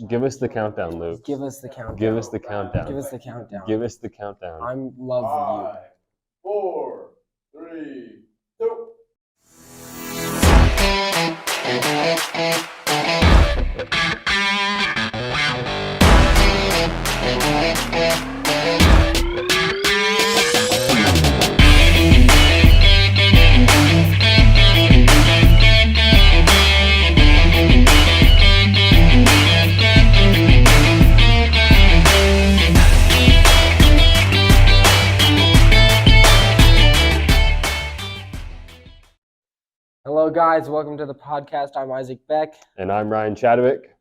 Give us the countdown, Luke. Give us the countdown. Give us the countdown. Give us the countdown. Give us the countdown. I'm love 5, 4, 3, 2. Hello, guys. Welcome to the podcast. I'm Isaac Beck. And I'm Ryan Chadwick.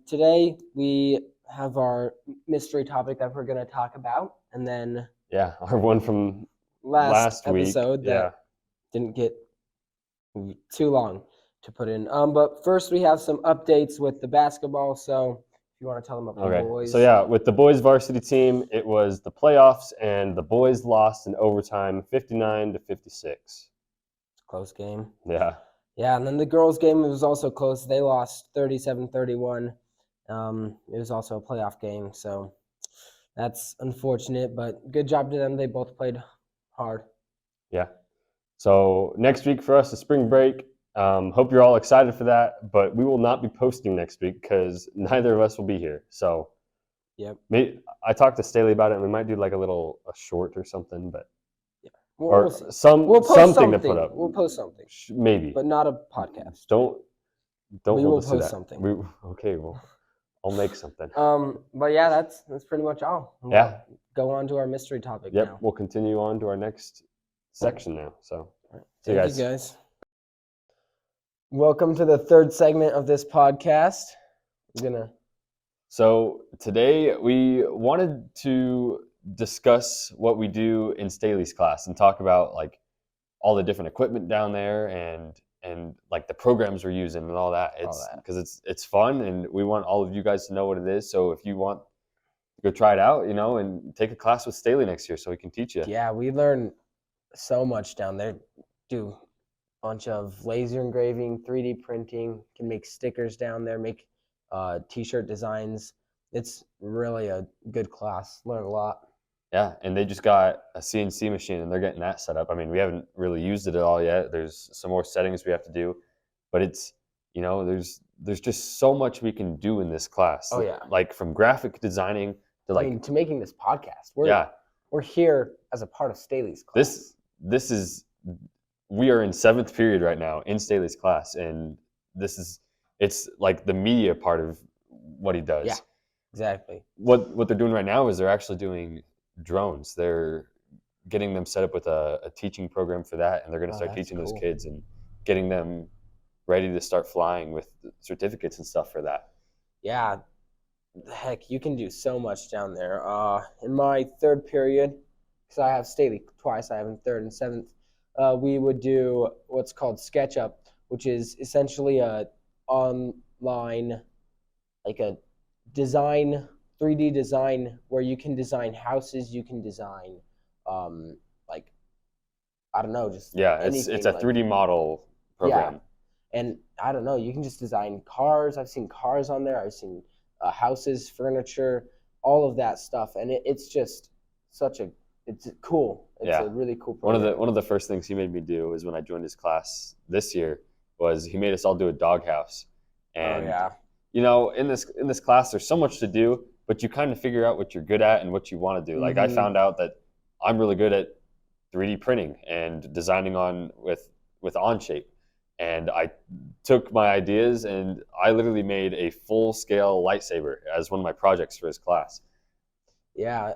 Today we have our mystery topic that we're going to talk about, and then Yeah, our one from last week. episode that Yeah. didn't get too long to put in. But first we have some updates with the basketball. So if you want to tell them about the Okay. boys. So yeah, with the boys varsity team, it was the playoffs, and the boys lost in overtime, 59-56. Close game. Yeah. Yeah, and then the girls' game was also close. They lost 37-31. It was also a playoff game, so that's unfortunate, but good job to them. They both played hard. Yeah. So next week for us is spring break. Hope you're all excited for that, but we will not be posting next week because neither of us will be here. So Yep. I talked to Staley about it, and we might do like a short or something, but We'll see. something post to put up. We'll post something, Maybe. but not a podcast. Don't We hold will us to post that. something. Okay, well, I'll make something. But yeah, that's pretty much all. We'll Yeah. go on to our mystery topic Yep. now. We'll continue on to our next section now. So see you Thank guys. you guys. Welcome to the third segment of this podcast. So today we wanted to discuss what we do in Staley's class and talk about like all the different equipment down there and like the programs we're using and all that. It's because it's fun, and we want all of you guys to know what it is. So if you want to go try it out, and take a class with Staley next year so he can teach you. Yeah, we learn so much down there. Do a bunch of laser engraving, 3D printing, can make stickers down there, make t-shirt designs. It's really a good class. Learn a lot. Yeah, and they just got a CNC machine, and they're getting that set up. I mean, we haven't really used it at all yet. There's some more settings we have to do, but it's, there's just so much we can do in this class. Oh, yeah. Like from graphic designing to to making this podcast. We're here as a part of Staley's class. We are in 7th period right now in Staley's class, and it's like the media part of what he does. Yeah, exactly. What they're doing right now is they're actually doing drones. They're getting them set up with a teaching program for that, and they're going to start teaching those kids and getting them ready to start flying with certificates and stuff for that. Yeah, heck, you can do so much down there. In my 3rd period, because I have Staley twice, I have in 3rd and 7th, we would do what's called SketchUp, which is essentially a online, like a design, 3D design, where you can design houses, you can design, just it's a 3D model program. Yeah. And I don't know, you can just design cars. I've seen cars on there. I've seen houses, furniture, all of that stuff, and it's just it's cool. It's a really cool program. One of the first things he made me do is when I joined his class this year was he made us all do a doghouse. And in this class there's so much to do, but you kind of figure out what you're good at and what you want to do. Like I found out that I'm really good at 3D printing and designing with Onshape. And I took my ideas and I literally made a full-scale lightsaber as one of my projects for his class. Yeah,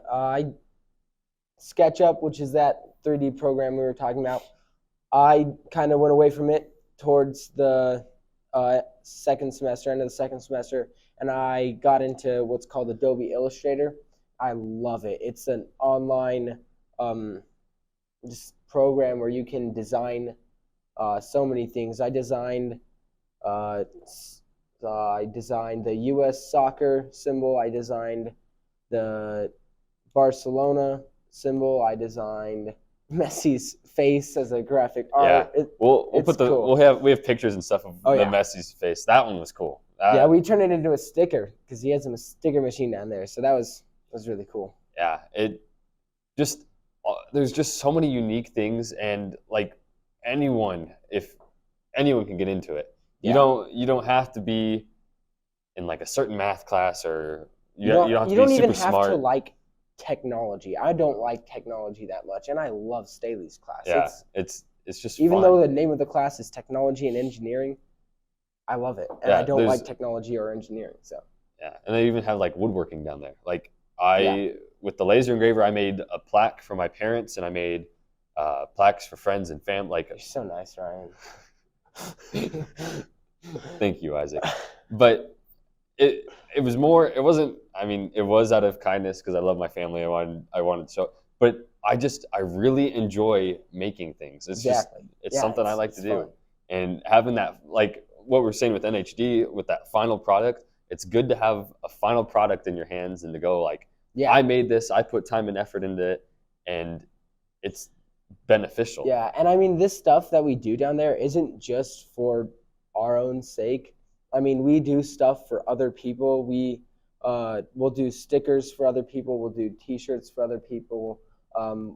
SketchUp, which is that 3D program we were talking about, I kind of went away from it towards the end of the second semester, and I got into what's called Adobe Illustrator. I love it. It's an online just program where you can design so many things. I designed the U.S. soccer symbol. I designed the Barcelona symbol. I designed Messi's face as a graphic art. Yeah, we have pictures and stuff of Messi's face. That one was cool. Yeah, we turned it into a sticker because he has a sticker machine down there. So that was really cool. Yeah, it just there's just so many unique things, and like if anyone can get into it. Yeah. You don't have to be in like a certain math class, or you don't have to you don't be even super have smart. to like technology. I don't like technology that much, and I love Staley's class. Yeah, it's just even fun. though the name of the class is technology and engineering, I love it, and Yeah, I don't like technology or engineering. So yeah, and they even have like woodworking down there. Like with the laser engraver, I made a plaque for my parents, and I made plaques for friends and family. Like, you're so nice, Ryan. Thank you, Isaac. But it was more. It wasn't. I mean, it was out of kindness because I love my family. I wanted to show. But I really enjoy making things. It's it's something I like to do. Fun. And having that, like what we're saying with NHD, with that final product, it's good to have a final product in your hands and to go like, I made this. I put time and effort into it, and it's beneficial. Yeah, and I mean, this stuff that we do down there isn't just for our own sake. I mean, we do stuff for other people. We'll do stickers for other people. We'll do T-shirts for other people.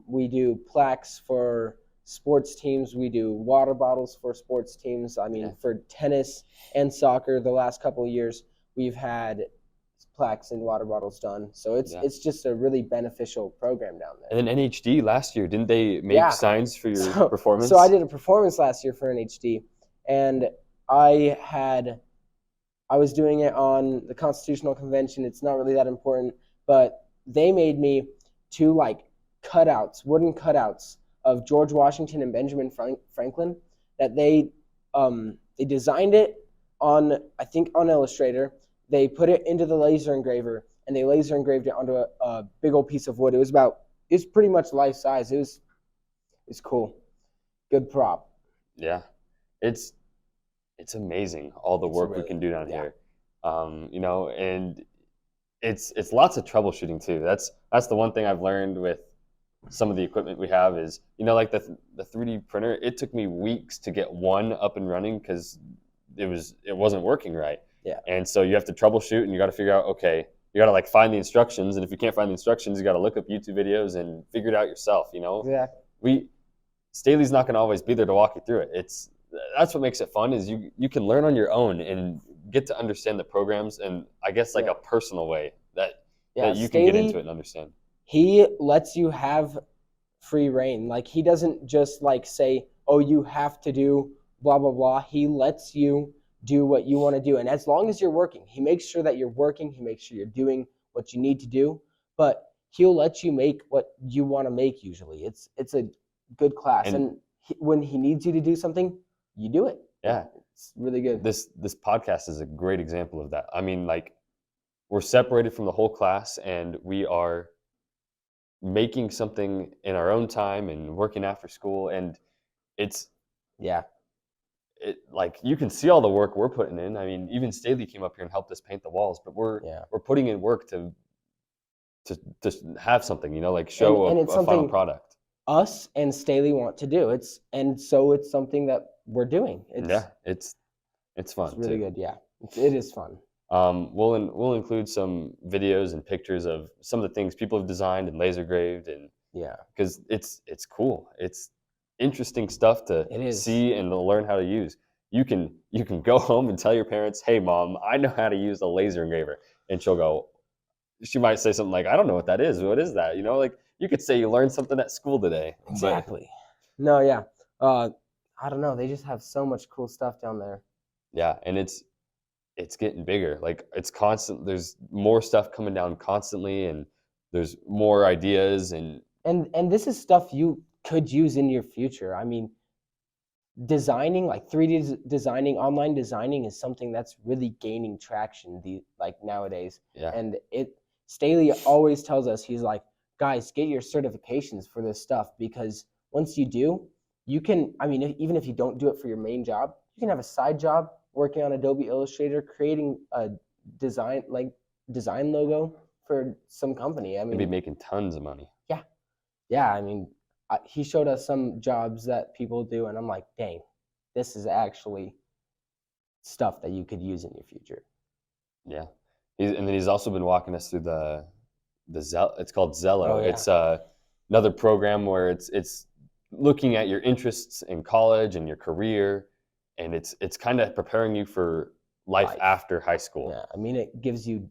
We do plaques for sports teams. We do water bottles for sports teams. I mean, for tennis and soccer, the last couple of years, we've had plaques and water bottles done. So it's just a really beneficial program down there. And then NHD last year, didn't they make signs for your performance? So I did a performance last year for NHD, and I was doing it on the Constitutional Convention. It's not really that important, but they made me 2 like wooden cutouts of George Washington and Benjamin Franklin that they designed it on, I think, on Illustrator. They put it into the laser engraver, and they laser engraved it onto a big old piece of wood. It was pretty much life size. It was cool. Good prop. Yeah. It's amazing all the work we can do down here. And it's lots of troubleshooting too. That's the one thing I've learned with some of the equipment we have is, like the 3D printer, it took me weeks to get one up and running because it wasn't working right. Yeah. And so you have to troubleshoot, and you got to figure out, okay, you got to like find the instructions, and if you can't find the instructions, you got to look up YouTube videos and figure it out yourself. Exactly. Staley's not going to always be there to walk you through it. That's what makes it fun is you can learn on your own and get to understand the programs, and I guess like a personal way that you can get into it and understand. He lets you have free reign. Like, he doesn't just like say, oh, you have to do blah blah blah. He lets you do what you want to do, and as long as you're working, he makes sure that you're working. He makes sure you're doing what you need to do, but he'll let you make what you want to make. Usually, it's a good class, and when he needs you to do something, you do it. Yeah, it's really good. This podcast is a great example of that. I mean, like, we're separated from the whole class, and we are making something in our own time and working after school, and it's like you can see all the work we're putting in. I mean, even Staley came up here and helped us paint the walls, but we're putting in work to have something, like show a final product. Us and Staley want to do so it's something that we're doing. It's fun. It's really good. Yeah, it is fun. We'll include some videos and pictures of some of the things people have designed and laser graved, and because it's cool. It's interesting stuff to see and to learn how to use. You can go home and tell your parents, "Hey, Mom, I know how to use a laser engraver," and she might say something like, "I don't know what that is. What is that?" Like you could say you learned something at school today. Exactly. No, yeah. I don't know. They just have so much cool stuff down there. Yeah, and it's getting bigger. Like, it's constant. There's more stuff coming down constantly, and there's more ideas and this is stuff you could use in your future. I mean, designing, like 3D designing, online designing is something that's really gaining traction nowadays. Yeah. And Staley always tells us, he's like, guys, get your certifications for this stuff, because once you do, you can, I mean, even if you don't do it for your main job, you can have a side job working on Adobe Illustrator, creating a design logo for some company. I mean, you'd be making tons of money. Yeah. I mean, he showed us some jobs that people do, and I'm like, dang, this is actually stuff that you could use in your future. Yeah, and then he's also been walking us through the it's called Zello. Oh, yeah. It's another program where it's looking at your interests in college and your career, and it's kind of preparing you for life after high school. Yeah, I mean, it gives you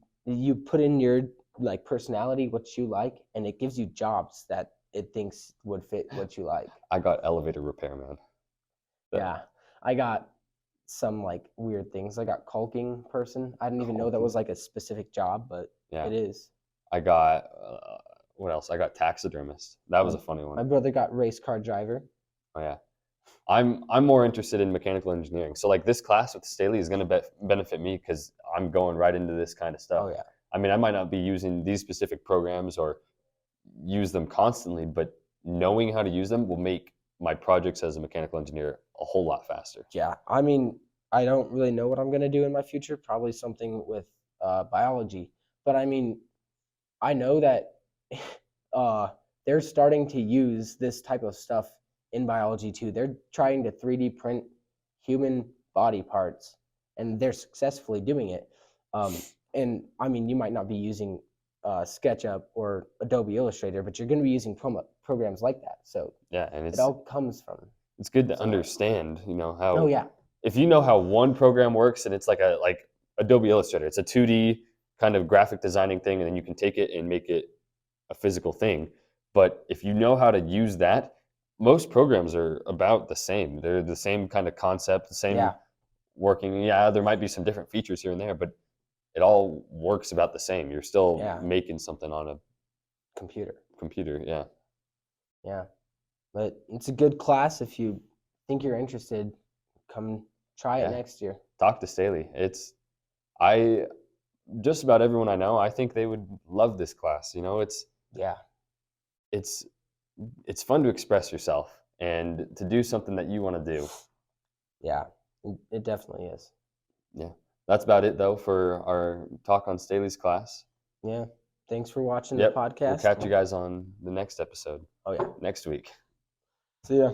put in your like personality, what you like, and it gives you jobs that it thinks would fit what you like. I got elevator repairman. Yeah, I got some like weird things. I got caulking person. I didn't even know that was like a specific job, but Yeah. it is. I got what else? I got taxidermist. That was a funny My one. brother got race car driver. Oh yeah. I'm more interested in mechanical engineering. So like this class with Staley is going to benefit me because I'm going right into this kind of stuff. Oh yeah. I mean, I might not be using these specific programs or use them constantly, but knowing how to use them will make my projects as a mechanical engineer a whole lot faster. Yeah, I mean, I don't really know what I'm going to do in my future. Probably something with biology. But I mean, I know that they're starting to use this type of stuff in biology too. They're trying to 3D print human body parts, and they're successfully doing it. And I mean, you might not be using SketchUp or Adobe Illustrator, but you're going to be using programs like that. So yeah, and it all comes from. It's good to understand, how. Oh yeah. If you know how one program works, and it's like Adobe Illustrator, it's a 2D kind of graphic designing thing, and then you can take it and make it a physical thing. But if you know how to use that, most programs are about the same. They're the same kind of concept, the same working. Yeah, there might be some different features here and there, but it all works about the same. You're still making something on a computer. Yeah. Yeah. But it's a good class. If you think you're interested, come try it next year. Talk to Staley. Just about everyone I know, I think they would love this class. It's fun to express yourself and to do something that you want to do. Yeah, it definitely is. Yeah. That's about it though for our talk on Staley's class. Yeah. Thanks for watching the podcast. We'll catch you guys on the next episode. Oh yeah. Next week. See ya.